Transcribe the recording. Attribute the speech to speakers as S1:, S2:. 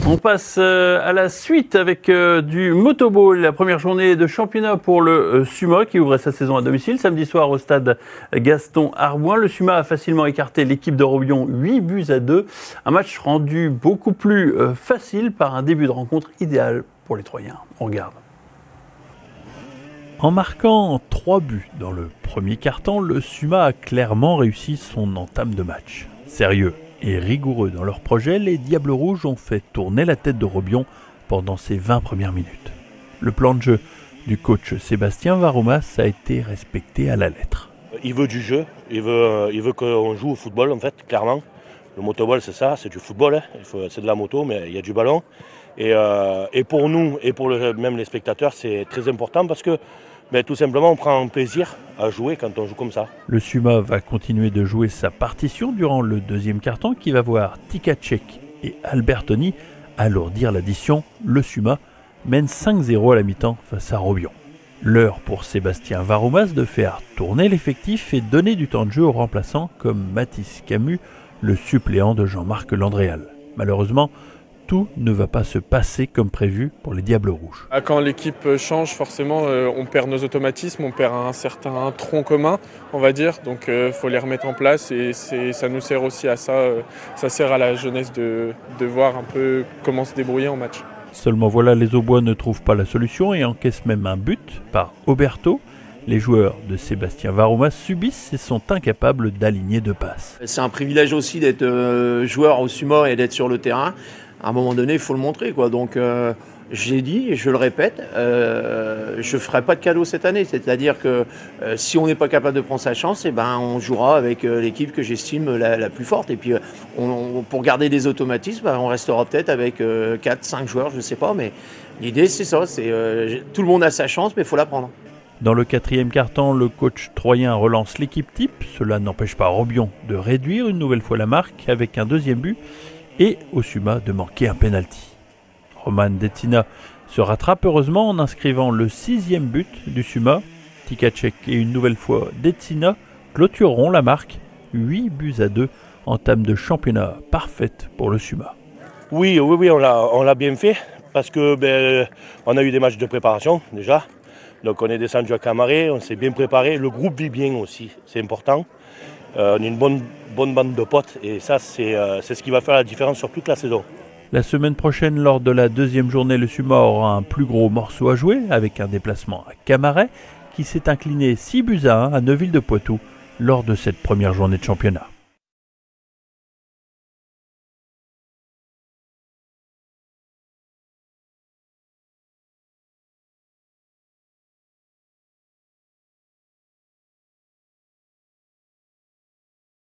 S1: On passe à la suite avec du motoball, la première journée de championnat pour le SUMA qui ouvrait sa saison à domicile samedi soir au stade Gaston-Arbouin. Le SUMA a facilement écarté l'équipe de Robion 8-2. Un match rendu beaucoup plus facile par un début de rencontre idéal pour les Troyens. On regarde. En marquant 3 buts dans le premier quart-temps, le SUMA a clairement réussi son entame de match. Sérieux et rigoureux dans leur projet, les Diables Rouges ont fait tourner la tête de Robion pendant ces 20 premières minutes. Le plan de jeu du coach Sébastien Varoumas a été respecté à la lettre.
S2: Il veut du jeu, il veut qu'on joue au football en fait, clairement. Le motoball c'est ça, c'est du football, hein. C'est de la moto mais il y a du ballon. Et pour nous et pour même les spectateurs c'est très important parce que tout simplement on prend plaisir à jouer quand on joue comme ça.
S1: Le SUMA va continuer de jouer sa partition durant le deuxième quart-temps qui va voir Tikacek et Albertoni alourdir l'addition. Le SUMA mène 5-0 à la mi-temps face à Robion. L'heure pour Sébastien Varoumas de faire tourner l'effectif et donner du temps de jeu aux remplaçants comme Mathis Camus, le suppléant de Jean-Marc Landréal. Malheureusement, tout ne va pas se passer comme prévu pour les Diables Rouges.
S3: Quand l'équipe change, forcément, on perd nos automatismes, on perd un certain tronc commun, on va dire. Donc il faut les remettre en place et ça nous sert aussi à ça. Ça sert à la jeunesse de voir un peu comment se débrouiller en match.
S1: Seulement voilà, les Aubois ne trouvent pas la solution et encaissent même un but par Oberto. Les joueurs de Sébastien Varoumas subissent et sont incapables d'aligner deux passes.
S4: C'est un privilège aussi d'être joueur au SUMA et d'être sur le terrain. À un moment donné, il faut le montrer, quoi. Donc, j'ai dit, et je le répète, je ne ferai pas de cadeau cette année. C'est-à-dire que si on n'est pas capable de prendre sa chance, on jouera avec l'équipe que j'estime la plus forte. Et puis, pour garder des automatismes, on restera peut-être avec 4-5 joueurs, je ne sais pas. Mais l'idée, c'est ça. Tout le monde a sa chance, mais il faut la prendre.
S1: Dans le quatrième quart-temps, le coach troyen relance l'équipe type. Cela n'empêche pas Robion de réduire une nouvelle fois la marque avec un deuxième but. Et au SUMA de manquer un penalty. Roman Detsina se rattrape heureusement en inscrivant le 6e but du SUMA. Tikacek et une nouvelle fois Detsina clôtureront la marque. 8-2, entame de championnat parfaite pour le SUMA.
S2: Oui, on l'a bien fait parce que on a eu des matchs de préparation déjà. Donc on est descendu à Camaret, on s'est bien préparé. Le groupe vit bien aussi, c'est important. On est une bonne bande de potes et ça c'est ce qui va faire la différence sur toute la saison.
S1: La semaine prochaine, lors de la deuxième journée, le SUMA aura un plus gros morceau à jouer avec un déplacement à Camaret qui s'est incliné 6-1 à Neuville-de-Poitou lors de cette première journée de championnat.